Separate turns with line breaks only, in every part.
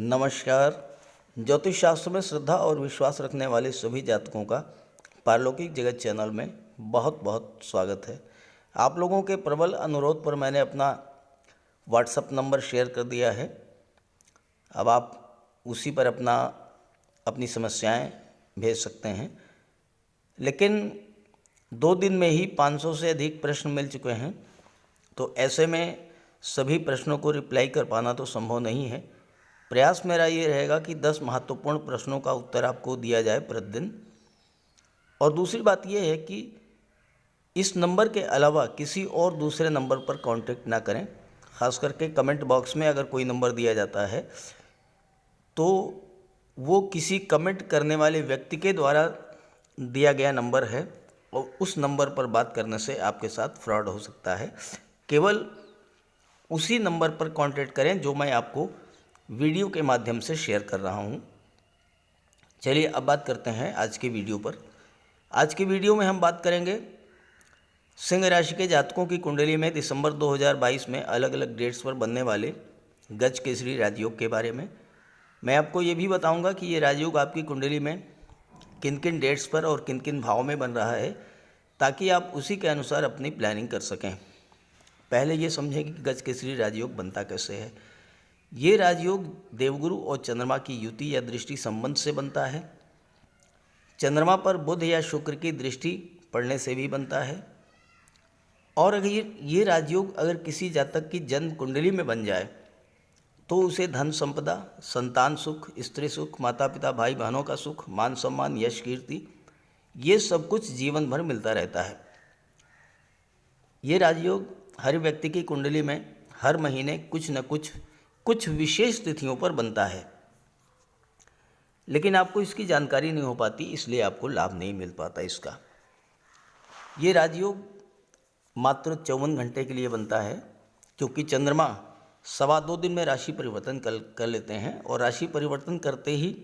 नमस्कार। ज्योतिष शास्त्र में श्रद्धा और विश्वास रखने वाले सभी जातकों का पारलौकिक जगत चैनल में बहुत बहुत स्वागत है। आप लोगों के प्रबल अनुरोध पर मैंने अपना व्हाट्सएप नंबर शेयर कर दिया है। अब आप उसी पर अपनी समस्याएं भेज सकते हैं, लेकिन 2 दिन में ही 500 से अधिक प्रश्न मिल चुके हैं, तो ऐसे में सभी प्रश्नों को रिप्लाई कर पाना तो संभव नहीं है। प्रयास मेरा ये रहेगा कि 10 महत्वपूर्ण प्रश्नों का उत्तर आपको दिया जाए प्रतिदिन। और दूसरी बात ये है कि इस नंबर के अलावा किसी और दूसरे नंबर पर कांटेक्ट ना करें। ख़ास करके कमेंट बॉक्स में अगर कोई नंबर दिया जाता है तो वो किसी कमेंट करने वाले व्यक्ति के द्वारा दिया गया नंबर है और उस नंबर पर बात करने से आपके साथ फ्रॉड हो सकता है। केवल उसी नंबर पर कांटेक्ट करें जो मैं आपको वीडियो के माध्यम से शेयर कर रहा हूं। चलिए अब बात करते हैं आज के वीडियो पर। आज के वीडियो में हम बात करेंगे सिंह राशि के जातकों की कुंडली में दिसंबर 2022 में अलग अलग डेट्स पर बनने वाले गज केसरी राजयोग के बारे में। मैं आपको ये भी बताऊंगा कि ये राजयोग आपकी कुंडली में किन किन डेट्स पर और किन किन भाव में बन रहा है, ताकि आप उसी के अनुसार अपनी प्लानिंग कर सकें। पहले ये समझें कि गज केसरी राजयोग बनता कैसे है। ये राजयोग देवगुरु और चंद्रमा की युति या दृष्टि संबंध से बनता है। चंद्रमा पर बुध या शुक्र की दृष्टि पड़ने से भी बनता है। और अगर ये राजयोग अगर किसी जातक की जन्म कुंडली में बन जाए तो उसे धन संपदा, संतान सुख, स्त्री सुख, माता पिता भाई बहनों का सुख, मान सम्मान, यश कीर्ति, ये सब कुछ जीवन भर मिलता रहता है। ये राजयोग हर व्यक्ति की कुंडली में हर महीने कुछ न कुछ विशेष तिथियों पर बनता है, लेकिन आपको इसकी जानकारी नहीं हो पाती, इसलिए आपको लाभ नहीं मिल पाता इसका। ये राजयोग मात्र 54 घंटे के लिए बनता है, क्योंकि चंद्रमा 2.25 दिन में राशि परिवर्तन कर लेते हैं और राशि परिवर्तन करते ही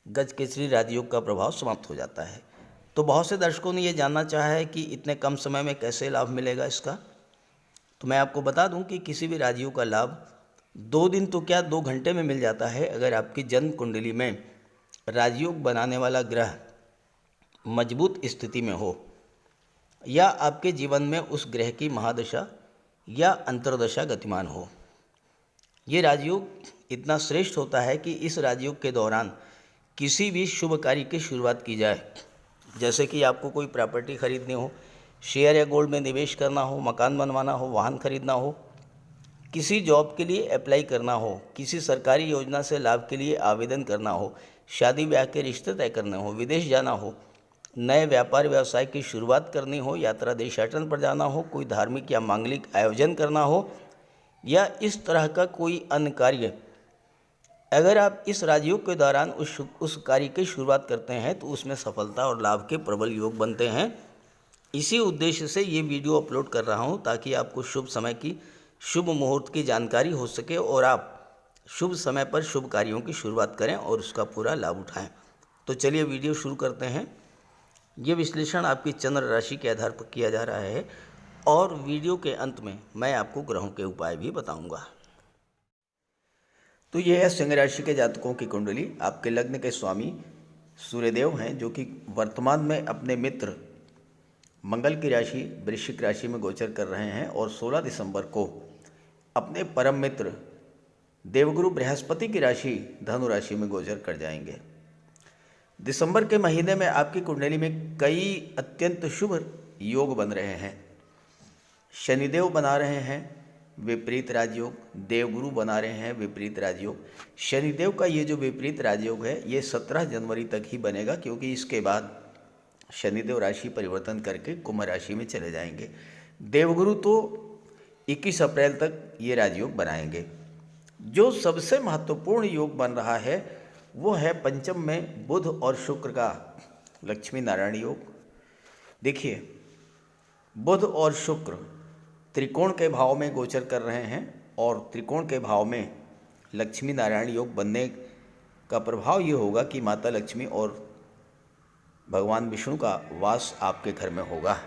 गज केसरी राजयोग का प्रभाव समाप्त हो जाता है। तो बहुत से दर्शकों ने ये जानना चाहा है कि इतने कम समय में कैसे लाभ मिलेगा इसका। तो मैं आपको बता दूं कि किसी भी राजयोग का लाभ 2 दिन तो क्या 2 घंटे में मिल जाता है, अगर आपकी जन्म कुंडली में राजयोग बनाने वाला ग्रह मजबूत स्थिति में हो या आपके जीवन में उस ग्रह की महादशा या अंतर्दशा गतिमान हो। ये राजयोग इतना श्रेष्ठ होता है कि इस राजयोग के दौरान किसी भी शुभ कार्य की शुरुआत की जाए, जैसे कि आपको कोई प्रॉपर्टी खरीदनी हो, शेयर या गोल्ड में निवेश करना हो, मकान बनवाना हो, वाहन खरीदना हो, किसी जॉब के लिए अप्लाई करना हो, किसी सरकारी योजना से लाभ के लिए आवेदन करना हो, शादी ब्याह के रिश्ते तय करने हो, विदेश जाना हो, नए व्यापार व्यवसाय की शुरुआत करनी हो, यात्रा देशाटन पर जाना हो, कोई धार्मिक या मांगलिक आयोजन करना हो या इस तरह का कोई अन्य कार्य, अगर आप इस राजयोग के दौरान उस कार्य की शुरुआत करते हैं तो उसमें सफलता और लाभ के प्रबल योग बनते हैं। इसी उद्देश्य से ये वीडियो अपलोड कर रहा हूँ, ताकि आपको शुभ समय की, शुभ मुहूर्त की जानकारी हो सके और आप शुभ समय पर शुभ कार्यों की शुरुआत करें और उसका पूरा लाभ उठाएं। तो चलिए वीडियो शुरू करते हैं। ये विश्लेषण आपकी चंद्र राशि के आधार पर किया जा रहा है और वीडियो के अंत में मैं आपको ग्रहों के उपाय भी बताऊंगा। तो यह है सिंह राशि के जातकों की कुंडली। आपके लग्न के स्वामी सूर्यदेव हैं, जो कि वर्तमान में अपने मित्र मंगल की राशि वृश्चिक राशि में गोचर कर रहे हैं और 16 दिसंबर को अपने परम मित्र देवगुरु बृहस्पति की राशि धनु राशि में गोचर कर जाएंगे। दिसंबर के महीने में आपकी कुंडली में कई अत्यंत शुभ योग बन रहे हैं। शनिदेव बना रहे हैं विपरीत राजयोग, देवगुरु बना रहे हैं विपरीत राजयोग। शनिदेव का ये जो विपरीत राजयोग है ये 17 जनवरी तक ही बनेगा, क्योंकि इसके बाद शनिदेव राशि परिवर्तन करके कुंभ राशि में चले जाएंगे। देवगुरु तो 21 अप्रैल तक ये राजयोग बनाएंगे। जो सबसे महत्वपूर्ण योग बन रहा है वो है पंचम में बुध और शुक्र का लक्ष्मी नारायण योग। देखिए, बुध और शुक्र त्रिकोण के भाव में गोचर कर रहे हैं और त्रिकोण के भाव में लक्ष्मी नारायण योग बनने का प्रभाव ये होगा कि माता लक्ष्मी और भगवान विष्णु का वास आपके घर में होगा।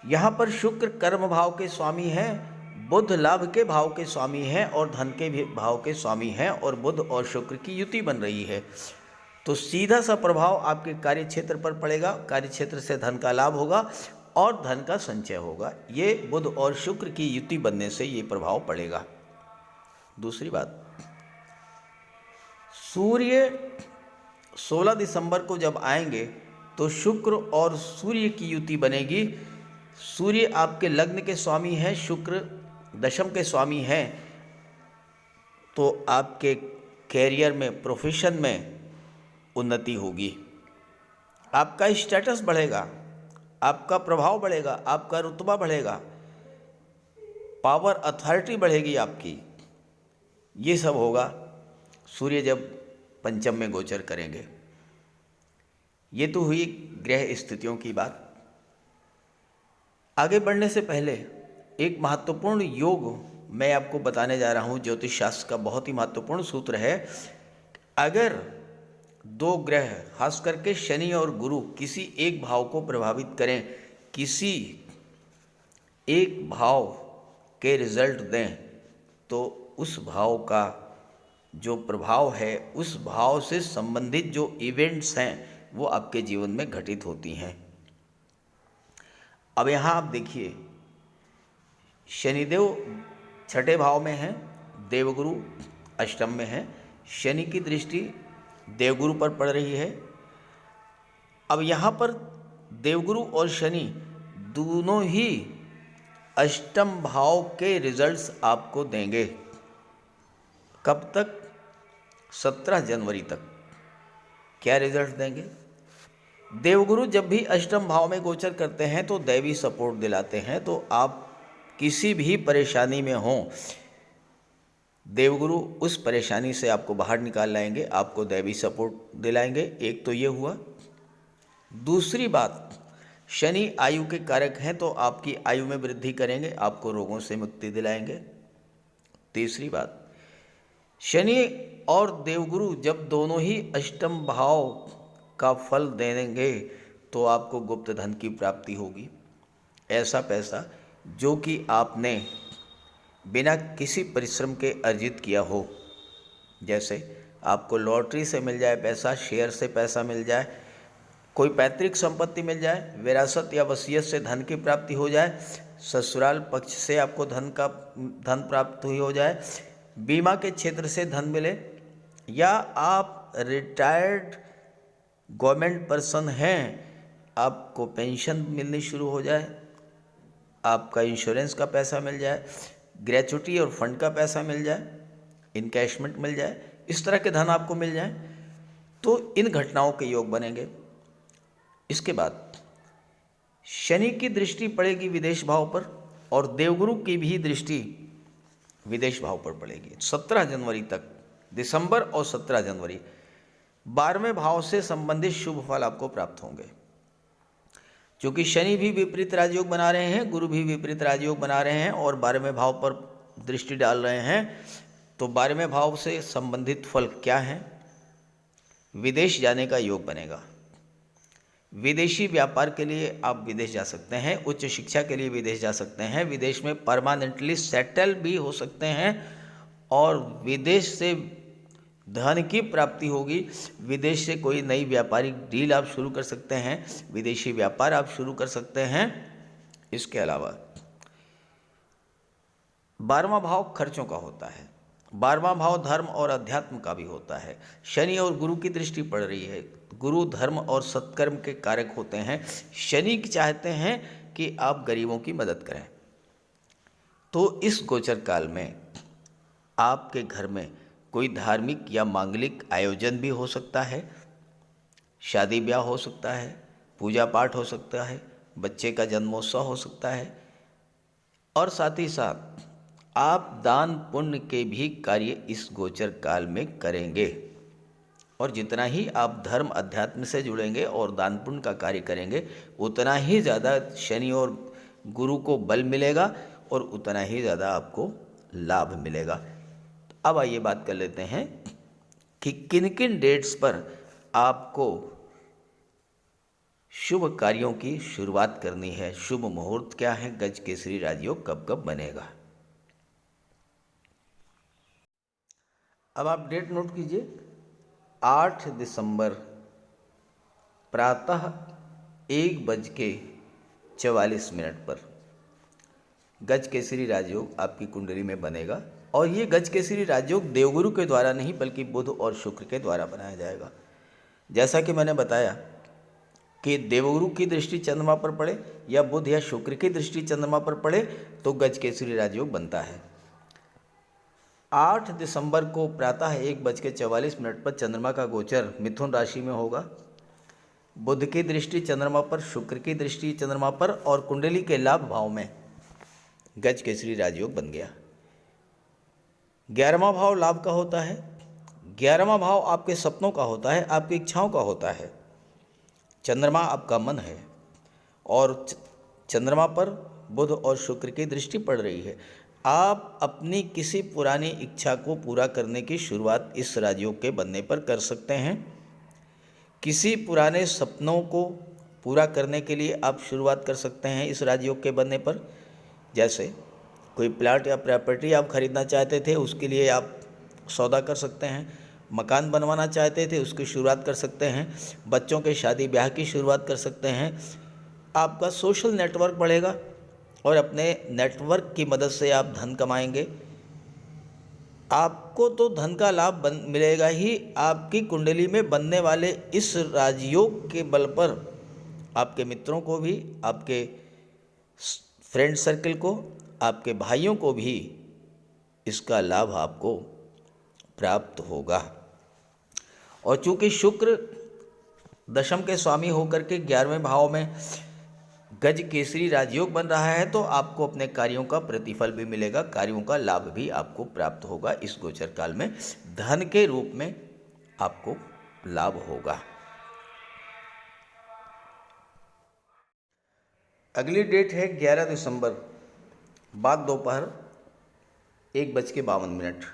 यहाँ पर शुक्र कर्म भाव के स्वामी हैं, बुध लाभ के भाव के स्वामी हैं और धन के भी भाव के स्वामी हैं और बुध और शुक्र की युति बन रही है, तो सीधा सा प्रभाव आपके कार्य क्षेत्र पर पड़ेगा। कार्य क्षेत्र से धन का लाभ होगा और धन का संचय होगा। ये बुध और शुक्र की युति बनने से ये प्रभाव पड़ेगा। दूसरी बात, सूर्य 16 दिसंबर को जब आएंगे तो शुक्र और सूर्य की युति बनेगी। सूर्य आपके लग्न के स्वामी हैं, शुक्र दशम के स्वामी हैं, तो आपके कैरियर में, प्रोफेशन में उन्नति होगी, आपका स्टेटस बढ़ेगा, आपका प्रभाव बढ़ेगा, आपका रुतबा बढ़ेगा, पावर अथॉरिटी बढ़ेगी आपकी। ये सब होगा सूर्य जब पंचम में गोचर करेंगे। ये तो हुई ग्रह स्थितियों की बात। आगे बढ़ने से पहले एक महत्वपूर्ण योग मैं आपको बताने जा रहा हूँ। ज्योतिष शास्त्र का बहुत ही महत्वपूर्ण सूत्र है। अगर दो ग्रह, खास करके शनि और गुरु, किसी एक भाव को प्रभावित करें, किसी एक भाव के रिजल्ट दें, तो उस भाव का जो प्रभाव है, उस भाव से संबंधित जो इवेंट्स हैं, वो आपके जीवन में घटित होती हैं। अब यहाँ आप देखिए, शनिदेव छठे भाव में हैं, देवगुरु अष्टम में हैं। शनि की दृष्टि देवगुरु पर पड़ रही है। अब यहाँ पर देवगुरु और शनि दोनों ही अष्टम भाव के रिजल्ट्स आपको देंगे। कब तक? 17 जनवरी तक। क्या रिजल्ट देंगे? देवगुरु जब भी अष्टम भाव में गोचर करते हैं तो दैवी सपोर्ट दिलाते हैं। तो आप किसी भी परेशानी में हों, देवगुरु उस परेशानी से आपको बाहर निकाल लाएंगे, आपको दैवी सपोर्ट दिलाएंगे। एक तो ये हुआ। दूसरी बात, शनि आयु के कारक हैं, तो आपकी आयु में वृद्धि करेंगे, आपको रोगों से मुक्ति दिलाएंगे। तीसरी बात, शनि और देवगुरु जब दोनों ही अष्टम भाव का फल देंगे तो आपको गुप्त धन की प्राप्ति होगी। ऐसा पैसा जो कि आपने बिना किसी परिश्रम के अर्जित किया हो, जैसे आपको लॉटरी से मिल जाए पैसा, शेयर से पैसा मिल जाए, कोई पैतृक संपत्ति मिल जाए, विरासत या वसीयत से धन की प्राप्ति हो जाए, ससुराल पक्ष से आपको धन प्राप्त हुई हो जाए, बीमा के क्षेत्र से धन मिले, या आप रिटायर्ड गवर्नमेंट पर्सन हैं, आपको पेंशन मिलनी शुरू हो जाए, आपका इंश्योरेंस का पैसा मिल जाए, ग्रेचुटी और फंड का पैसा मिल जाए, इनकैशमेंट मिल जाए, इस तरह के धन आपको मिल जाए, तो इन घटनाओं के योग बनेंगे। इसके बाद शनि की दृष्टि पड़ेगी विदेश भाव पर और देवगुरु की भी दृष्टि विदेश भाव पर पड़ेगी 17 जनवरी तक। दिसंबर और 17 जनवरी 12वें भाव से संबंधित शुभ फल आपको प्राप्त होंगे। क्योंकि शनि भी विपरीत राजयोग बना रहे हैं, गुरु भी विपरीत राजयोग बना रहे हैं और 12वें भाव पर दृष्टि डाल रहे हैं, तो 12वें भाव से संबंधित फल क्या हैं? विदेश जाने का योग बनेगा। विदेशी व्यापार के लिए आप विदेश जा सकते हैं, उच्च शिक्षा के लिए विदेश जा सकते हैं, विदेश में परमानेंटली सेटल भी हो सकते हैं और विदेश से धन की प्राप्ति होगी। विदेश से कोई नई व्यापारिक डील आप शुरू कर सकते हैं, विदेशी व्यापार आप शुरू कर सकते हैं। इसके अलावा 12वां भाव खर्चों का होता है, 12वां भाव धर्म और अध्यात्म का भी होता है। शनि और गुरु की दृष्टि पड़ रही है। गुरु धर्म और सत्कर्म के कारक होते हैं। शनि चाहते हैं कि आप गरीबों की मदद करें। तो इस गोचर काल में आपके घर में कोई धार्मिक या मांगलिक आयोजन भी हो सकता है, शादी ब्याह हो सकता है, पूजा पाठ हो सकता है, बच्चे का जन्मोत्सव हो सकता है, और साथ ही साथ आप दान पुण्य के भी कार्य इस गोचर काल में करेंगे। और जितना ही आप धर्म अध्यात्म से जुड़ेंगे और दान पुण्य का कार्य करेंगे, उतना ही ज़्यादा शनि और गुरु को बल मिलेगा और उतना ही ज़्यादा आपको लाभ मिलेगा। अब आइए बात कर लेते हैं कि किन किन डेट्स पर आपको शुभ कार्यों की शुरुआत करनी है, शुभ मुहूर्त क्या है, गज केसरी राजयोग कब कब बनेगा। अब आप डेट नोट कीजिए, 8 दिसंबर प्रातः 1:44 पर गज केसरी राजयोग आपकी कुंडली में बनेगा। और ये गज केसरी राजयोग देवगुरु के द्वारा नहीं बल्कि बुध और शुक्र के द्वारा बनाया जाएगा। जैसा कि मैंने बताया कि देवगुरु की दृष्टि चंद्रमा पर पड़े या बुध या शुक्र की दृष्टि चंद्रमा पर पड़े तो गज केसरी राजयोग बनता है। 8 दिसंबर को प्रातः 1:44 पर चंद्रमा का गोचर मिथुन राशि में होगा। बुध की दृष्टि चंद्रमा पर, शुक्र की दृष्टि चंद्रमा पर और कुंडली के लाभ भाव में गज केसरी राजयोग बन गया। 11वां भाव लाभ का होता है। 11वां भाव आपके सपनों का होता है, आपकी इच्छाओं का होता है। चंद्रमा आपका मन है और चंद्रमा पर बुध और शुक्र की दृष्टि पड़ रही है। आप अपनी किसी पुरानी इच्छा को पूरा करने की शुरुआत इस राजयोग के बनने पर कर सकते हैं। किसी पुराने सपनों को पूरा करने के लिए आप शुरुआत कर सकते हैं इस राजयोग के बनने पर। जैसे कोई प्लाट या प्रॉपर्टी आप खरीदना चाहते थे, उसके लिए आप सौदा कर सकते हैं। मकान बनवाना चाहते थे, उसकी शुरुआत कर सकते हैं। बच्चों के शादी ब्याह की शुरुआत कर सकते हैं। आपका सोशल नेटवर्क बढ़ेगा और अपने नेटवर्क की मदद से आप धन कमाएंगे। आपको तो धन का लाभ मिलेगा ही। आपकी कुंडली में बनने वाले इस राजयोग के बल पर आपके मित्रों को भी, आपके फ्रेंड सर्कल को, आपके भाइयों को भी इसका लाभ आपको प्राप्त होगा। और चूंकि शुक्र दशम के स्वामी होकर के 11वें भाव में गज केसरी राजयोग बन रहा है तो आपको अपने कार्यों का प्रतिफल भी मिलेगा, कार्यों का लाभ भी आपको प्राप्त होगा। इस गोचर काल में धन के रूप में आपको लाभ होगा। अगली डेट है 11 दिसंबर बाद दोपहर 1:52।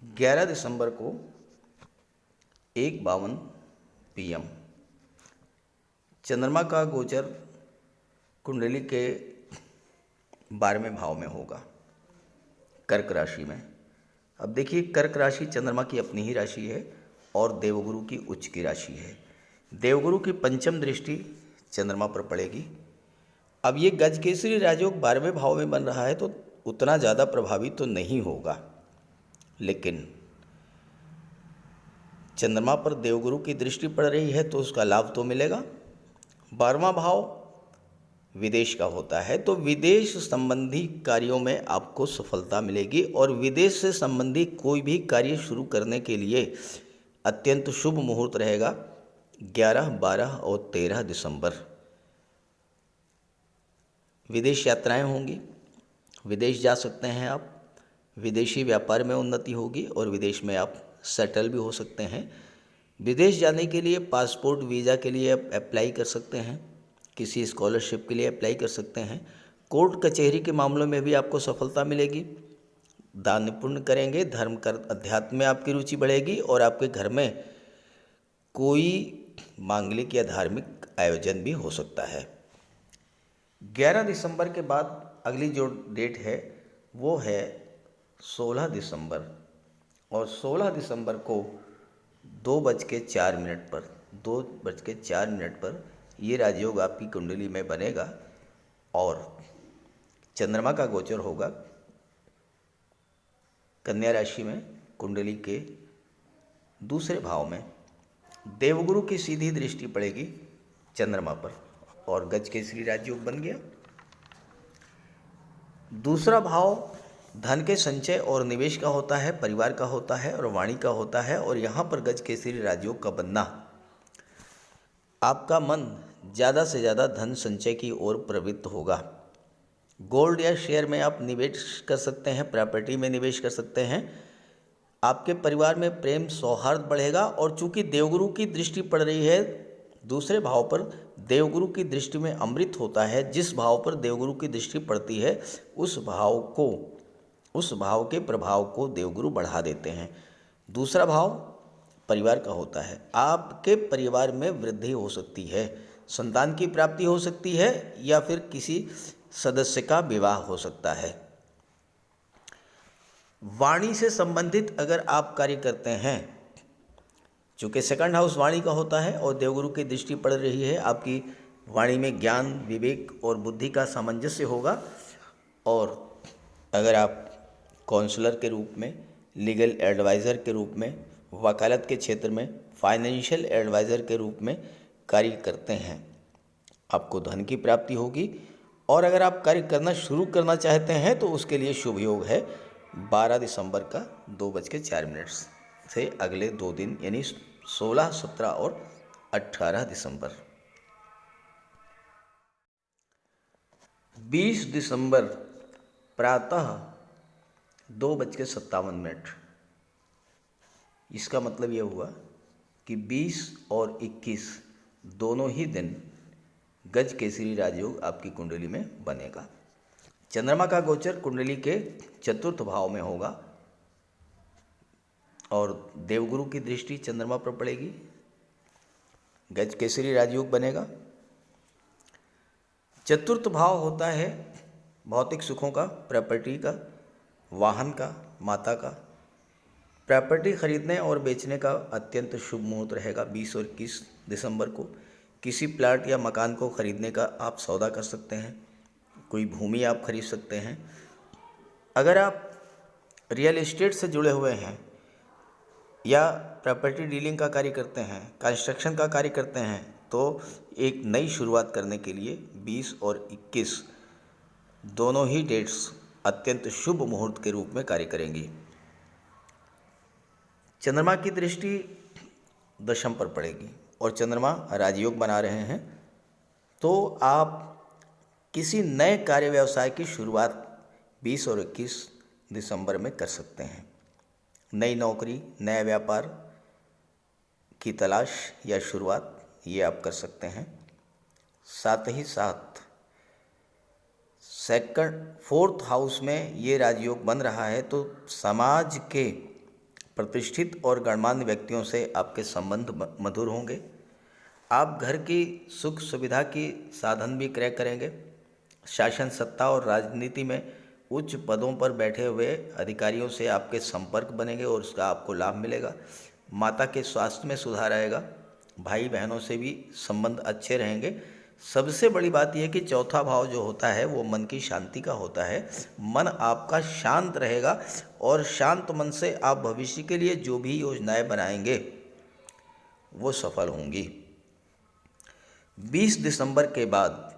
11 दिसंबर को 1:52 PM चंद्रमा का गोचर कुंडली के 12वें भाव में होगा, कर्क राशि में। अब देखिए, कर्क राशि चंद्रमा की अपनी ही राशि है और देवगुरु की उच्च की राशि है। देवगुरु की पंचम दृष्टि चंद्रमा पर पड़ेगी। अब ये गज केसरी राजयोग 12वें भाव में बन रहा है तो उतना ज़्यादा प्रभावी तो नहीं होगा, लेकिन चंद्रमा पर देवगुरु की दृष्टि पड़ रही है तो उसका लाभ तो मिलेगा। 12वां भाव विदेश का होता है तो विदेश संबंधी कार्यों में आपको सफलता मिलेगी और विदेश से संबंधी कोई भी कार्य शुरू करने के लिए अत्यंत शुभ मुहूर्त रहेगा 11, 12 और 13 दिसंबर। विदेश यात्राएं होंगी, विदेश जा सकते हैं आप, विदेशी व्यापार में उन्नति होगी और विदेश में आप सेटल भी हो सकते हैं। विदेश जाने के लिए पासपोर्ट वीज़ा के लिए आप अप्लाई कर सकते हैं, किसी स्कॉलरशिप के लिए अप्लाई कर सकते हैं। कोर्ट कचहरी के मामलों में भी आपको सफलता मिलेगी। दान पुण्य करेंगे, धर्म कर अध्यात्म में आपकी रुचि बढ़ेगी और आपके घर में कोई मांगलिक या धार्मिक आयोजन भी हो सकता है। 11 दिसंबर के बाद अगली जो डेट है वो है 16 दिसंबर और 16 दिसंबर को 2:04 पर ये राजयोग आपकी कुंडली में बनेगा और चंद्रमा का गोचर होगा कन्या राशि में, कुंडली के दूसरे भाव में। देवगुरु की सीधी दृष्टि पड़ेगी चंद्रमा पर और गज केसरी राजयोग बन गया। दूसरा भाव धन के संचय और निवेश का होता है, परिवार का होता है और वाणी का होता है। और यहाँ पर गज केसरी राजयोग का बनना आपका मन ज़्यादा से ज़्यादा धन संचय की ओर प्रवृत्त होगा। गोल्ड या शेयर में आप निवेश कर सकते हैं, प्रॉपर्टी में निवेश कर सकते हैं। आपके परिवार में प्रेम सौहार्द बढ़ेगा और चूंकि देवगुरु की दृष्टि पड़ रही है दूसरे भाव पर, देवगुरु की दृष्टि में अमृत होता है। जिस भाव पर देवगुरु की दृष्टि पड़ती है उस भाव के प्रभाव को देवगुरु बढ़ा देते हैं। दूसरा भाव परिवार का होता है। आपके परिवार में वृद्धि हो सकती है, संतान की प्राप्ति हो सकती है या फिर किसी सदस्य का विवाह हो सकता है। वाणी से संबंधित अगर आप कार्य करते हैं, चूँकि सेकंड हाउस वाणी का होता है और देवगुरु की दृष्टि पड़ रही है, आपकी वाणी में ज्ञान, विवेक और बुद्धि का सामंजस्य होगा। और अगर आप काउंसलर के रूप में, लीगल एडवाइज़र के रूप में, वकालत के क्षेत्र में, फाइनेंशियल एडवाइज़र के रूप में कार्य करते हैं, आपको धन की प्राप्ति होगी। और अगर आप कार्य करना शुरू करना चाहते हैं तो उसके लिए शुभ योग है 12 दिसंबर का 2:04 से अगले 2 दिन, यानी 16, 17 और 18 दिसंबर। 20 दिसंबर प्रातः 2:57। इसका मतलब यह हुआ कि 20 और 21 दोनों ही दिन गज केसरी राजयोग आपकी कुंडली में बनेगा। चंद्रमा का गोचर कुंडली के चतुर्थ भाव में होगा और देवगुरु की दृष्टि चंद्रमा पर पड़ेगी, गज केसरी राजयोग बनेगा। चतुर्थ भाव होता है भौतिक सुखों का, प्रॉपर्टी का, वाहन का, माता का। प्रॉपर्टी खरीदने और बेचने का अत्यंत शुभ मुहूर्त रहेगा 20 और 21 दिसंबर को। किसी प्लाट या मकान को खरीदने का आप सौदा कर सकते हैं, कोई भूमि आप खरीद सकते हैं। अगर आप रियल एस्टेट से जुड़े हुए हैं या प्रॉपर्टी डीलिंग का कार्य करते हैं, कंस्ट्रक्शन का कार्य करते हैं, तो एक नई शुरुआत करने के लिए 20 और 21 दोनों ही डेट्स अत्यंत शुभ मुहूर्त के रूप में कार्य करेंगी। चंद्रमा की दृष्टि दशम पर पड़ेगी और चंद्रमा राजयोग बना रहे हैं, तो आप किसी नए कार्य व्यवसाय की शुरुआत 20 और 21 दिसंबर में कर सकते हैं। नई नौकरी, नया व्यापार की तलाश या शुरुआत ये आप कर सकते हैं। साथ ही साथ फोर्थ हाउस में ये राजयोग बन रहा है, तो समाज के प्रतिष्ठित और गणमान्य व्यक्तियों से आपके संबंध मधुर होंगे। आप घर की सुख सुविधा की साधन भी क्रय करेंगे। शासन सत्ता और राजनीति में उच्च पदों पर बैठे हुए अधिकारियों से आपके संपर्क बनेंगे और उसका आपको लाभ मिलेगा। माता के स्वास्थ्य में सुधार आएगा। भाई बहनों से भी संबंध अच्छे रहेंगे। सबसे बड़ी बात यह कि चौथा भाव जो होता है वो मन की शांति का होता है। मन आपका शांत रहेगा और शांत मन से आप भविष्य के लिए जो भी योजनाएं बनाएंगे वो सफल होंगी। 20 दिसंबर के बाद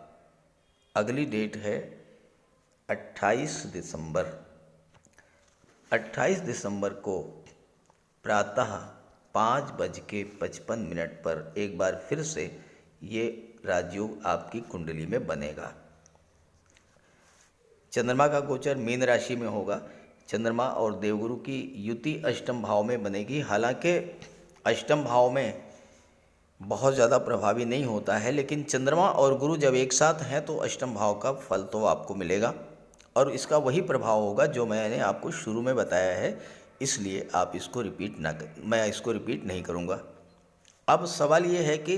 अगली डेट है 28 दिसंबर। 28 दिसंबर को प्रातः 5:55 पर एक बार फिर से ये राजयोग आपकी कुंडली में बनेगा। चंद्रमा का गोचर मीन राशि में होगा। चंद्रमा और देवगुरु की युति अष्टम भाव में बनेगी। हालांकि अष्टम भाव में बहुत ज़्यादा प्रभावी नहीं होता है, लेकिन चंद्रमा और गुरु जब एक साथ हैं तो अष्टम भाव का फल तो आपको मिलेगा और इसका वही प्रभाव होगा जो मैंने आपको शुरू में बताया है, इसलिए आप इसको मैं इसको रिपीट नहीं करूँगा। अब सवाल ये है कि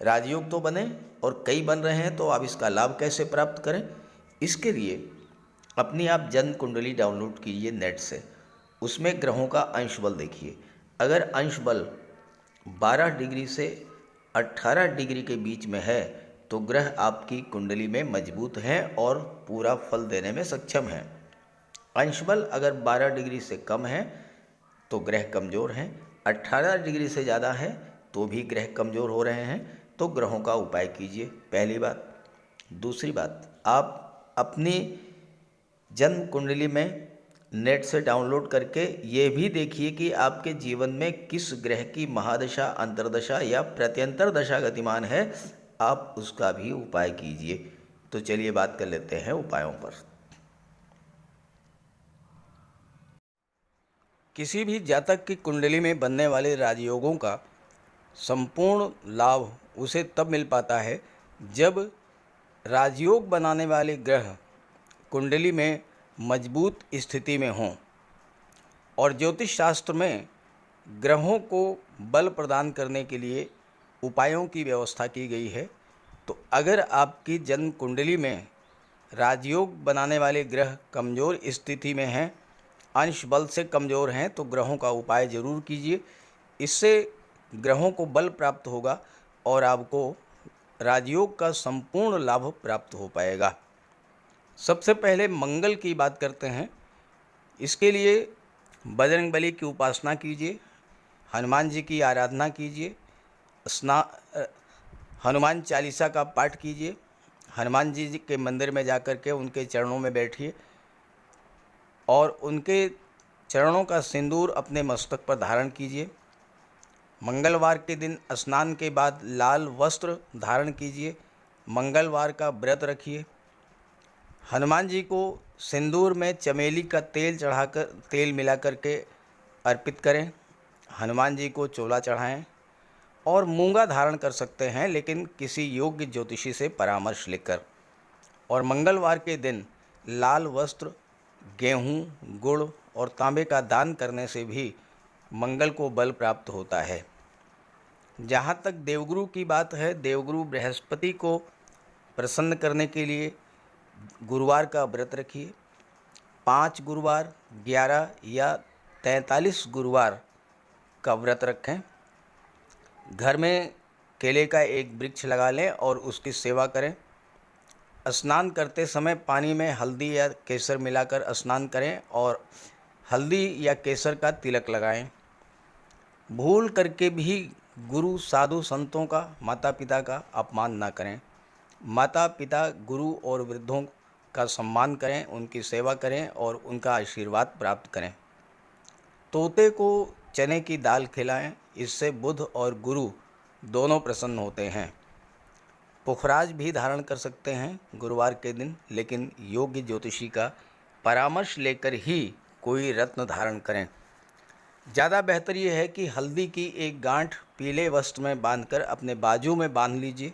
राजयोग तो बने और कई बन रहे हैं, तो आप इसका लाभ कैसे प्राप्त करें। इसके लिए अपनी आप जन्म कुंडली डाउनलोड कीजिए नेट से, उसमें ग्रहों का अंश बल देखिए। अगर अंश बल 12 डिग्री से 18 डिग्री के बीच में है तो ग्रह आपकी कुंडली में मजबूत हैं और पूरा फल देने में सक्षम हैं। अंश बल अगर 12 डिग्री से कम है तो ग्रह कमज़ोर हैं, 18 डिग्री से ज़्यादा है तो भी ग्रह कमज़ोर हो रहे हैं, तो ग्रहों का उपाय कीजिए, पहली बात। दूसरी बात, आप अपनी जन्म कुंडली में नेट से डाउनलोड करके ये भी देखिए कि आपके जीवन में किस ग्रह की महादशा, अंतर्दशा या प्रत्यंतर दशा गतिमान है, आप उसका भी उपाय कीजिए। तो चलिए बात कर लेते हैं उपायों पर। किसी भी जातक की कुंडली में बनने वाले राजयोगों का संपूर्ण लाभ उसे तब मिल पाता है जब राजयोग बनाने वाले ग्रह कुंडली में मजबूत स्थिति में हों। और ज्योतिष शास्त्र में ग्रहों को बल प्रदान करने के लिए उपायों की व्यवस्था की गई है। तो अगर आपकी जन्म कुंडली में राजयोग बनाने वाले ग्रह कमज़ोर स्थिति में हैं अंश बल से कमज़ोर हैं तो ग्रहों का उपाय जरूर कीजिए। इससे ग्रहों को बल प्राप्त होगा और आपको राजयोग का संपूर्ण लाभ प्राप्त हो पाएगा। सबसे पहले मंगल की बात करते हैं। इसके लिए बजरंगबली की उपासना कीजिए, हनुमान जी की आराधना कीजिए, हनुमान चालीसा का पाठ कीजिए, हनुमान जी के मंदिर में जाकर के उनके चरणों में बैठिए और उनके चरणों का सिंदूर अपने मस्तक पर धारण कीजिए। मंगलवार के दिन स्नान के बाद लाल वस्त्र धारण कीजिए, मंगलवार का व्रत रखिए। हनुमान जी को सिंदूर में चमेली का तेल मिलाकर के अर्पित करें। हनुमान जी को चोला चढ़ाएं और मूंगा धारण कर सकते हैं, लेकिन किसी योग्य ज्योतिषी से परामर्श लेकर। और मंगलवार के दिन लाल वस्त्र, गेहूं, गुड़ और तांबे का दान करने से भी मंगल को बल प्राप्त होता है। जहाँ तक देवगुरु की बात है, देवगुरु बृहस्पति को प्रसन्न करने के लिए गुरुवार का व्रत रखिए। 5 गुरुवार, 11 या 43 गुरुवार का व्रत रखें। घर में केले का एक वृक्ष लगा लें और उसकी सेवा करें। स्नान करते समय पानी में हल्दी या केसर मिलाकर स्नान करें और हल्दी या केसर का तिलक लगाएं। भूल करके भी गुरु, साधु, संतों का, माता पिता का अपमान ना करें। माता पिता, गुरु और वृद्धों का सम्मान करें, उनकी सेवा करें और उनका आशीर्वाद प्राप्त करें। तोते को चने की दाल खिलाएं, इससे बुध और गुरु दोनों प्रसन्न होते हैं। पुखराज भी धारण कर सकते हैं गुरुवार के दिन, लेकिन योग्य ज्योतिषी का परामर्श लेकर ही कोई रत्न धारण करें। ज़्यादा बेहतर ये है कि हल्दी की एक गांठ पीले वस्त्र में बांधकर अपने बाजू में बांध लीजिए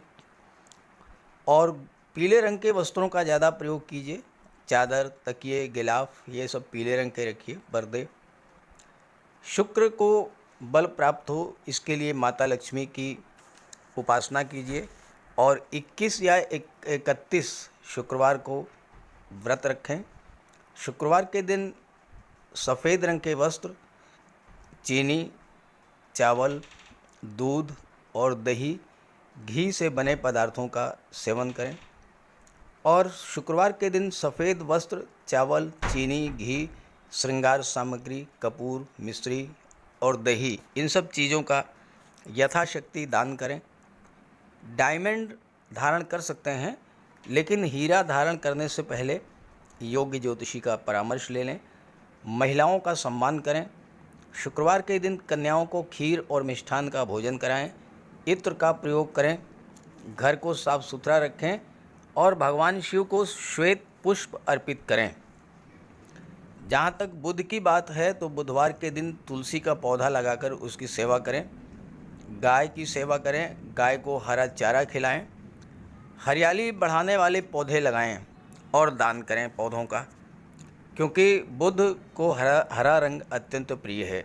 और पीले रंग के वस्त्रों का ज़्यादा प्रयोग कीजिए। चादर, तकिए, गिलाफ ये सब पीले रंग के रखिए, पर्दे। शुक्र को बल प्राप्त हो, इसके लिए माता लक्ष्मी की उपासना कीजिए और 21 या 31 शुक्रवार को व्रत रखें। शुक्रवार के दिन सफ़ेद रंग के वस्त्र, चीनी, चावल, दूध और दही, घी से बने पदार्थों का सेवन करें। और शुक्रवार के दिन सफ़ेद वस्त्र, चावल, चीनी, घी, श्रृंगार सामग्री, कपूर, मिश्री और दही, इन सब चीज़ों का यथाशक्ति दान करें। डायमंड धारण कर सकते हैं, लेकिन हीरा धारण करने से पहले योग्य ज्योतिषी का परामर्श ले लें। महिलाओं का सम्मान करें। शुक्रवार के दिन कन्याओं को खीर और मिष्ठान का भोजन कराएं। इत्र का प्रयोग करें। घर को साफ सुथरा रखें और भगवान शिव को श्वेत पुष्प अर्पित करें। जहाँ तक बुध की बात है तो बुधवार के दिन तुलसी का पौधा लगाकर उसकी सेवा करें। गाय की सेवा करें, गाय को हरा चारा खिलाएं। हरियाली बढ़ाने वाले पौधे लगाएं और दान करें पौधों का, क्योंकि बुध को हरा रंग अत्यंत प्रिय है।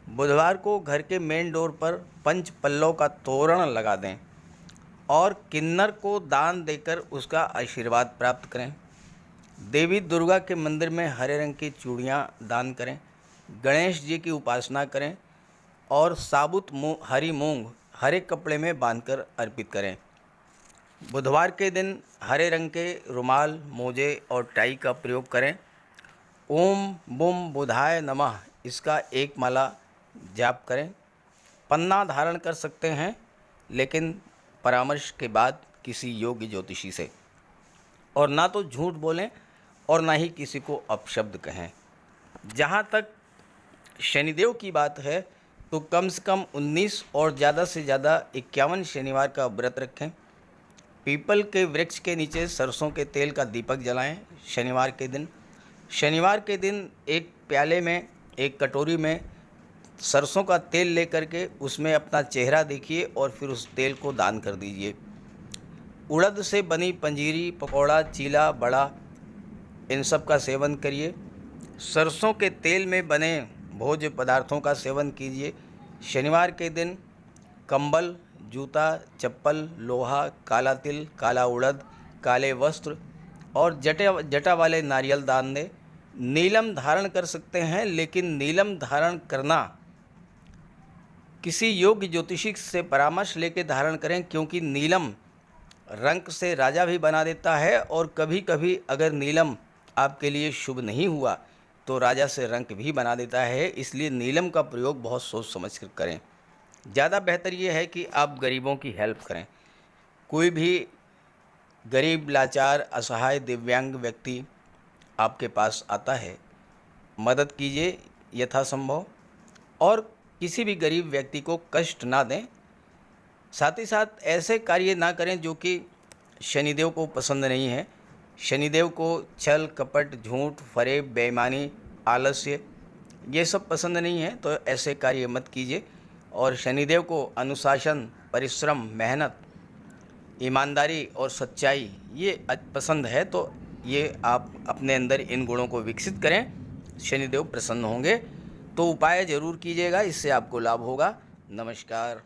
बुधवार को घर के मेन डोर पर 5 पल्लों का तोरण लगा दें और किन्नर को दान देकर उसका आशीर्वाद प्राप्त करें। देवी दुर्गा के मंदिर में हरे रंग की चूड़ियाँ दान करें। गणेश जी की उपासना करें और साबुत हरी मूंग हरे कपड़े में बांधकर अर्पित करें। बुधवार के दिन हरे रंग के रुमाल, मोजे और टाई का प्रयोग करें। ओम बुम बुधाय नमः इसका एक माला जाप करें। पन्ना धारण कर सकते हैं, लेकिन परामर्श के बाद किसी योग्य ज्योतिषी से। और ना तो झूठ बोलें और ना ही किसी को अपशब्द कहें। जहाँ तक शनिदेव की बात है तो कम से कम 19 और ज़्यादा से ज़्यादा 51 शनिवार का व्रत रखें। पीपल के वृक्ष के नीचे सरसों के तेल का दीपक जलाएं शनिवार के दिन। शनिवार के दिन एक प्याले में, एक कटोरी में सरसों का तेल लेकर के उसमें अपना चेहरा देखिए और फिर उस तेल को दान कर दीजिए। उड़द से बनी पंजीरी, पकौड़ा, चीला, बड़ा, इन सब का सेवन करिए। सरसों के तेल में बने भोज्य पदार्थों का सेवन कीजिए। शनिवार के दिन कंबल, जूता, चप्पल, लोहा, काला तिल, काला उड़द, काले वस्त्र और जटा वाले नारियल दान दें। नीलम धारण कर सकते हैं, लेकिन नीलम धारण करना किसी योग्य ज्योतिषी से परामर्श लेकर धारण करें, क्योंकि नीलम रंग से राजा भी बना देता है और कभी कभी अगर नीलम आपके लिए शुभ नहीं हुआ तो राजा से रंक भी बना देता है। इसलिए नीलम का प्रयोग बहुत सोच समझ कर करें। ज़्यादा बेहतर ये है कि आप गरीबों की हेल्प करें। कोई भी गरीब, लाचार, असहाय, दिव्यांग व्यक्ति आपके पास आता है, मदद कीजिए यथासंभव, और किसी भी गरीब व्यक्ति को कष्ट ना दें। साथ ही साथ ऐसे कार्य ना करें जो कि शनिदेव को पसंद नहीं है। शनिदेव को छल, कपट, झूठ, फरेब, बेईमानी, आलस्य ये सब पसंद नहीं है, तो ऐसे कार्य मत कीजिए। और शनिदेव को अनुशासन, परिश्रम, मेहनत, ईमानदारी और सच्चाई ये पसंद है, तो ये आप अपने अंदर इन गुणों को विकसित करें, शनिदेव प्रसन्न होंगे। तो उपाय ज़रूर कीजिएगा, इससे आपको लाभ होगा। नमस्कार।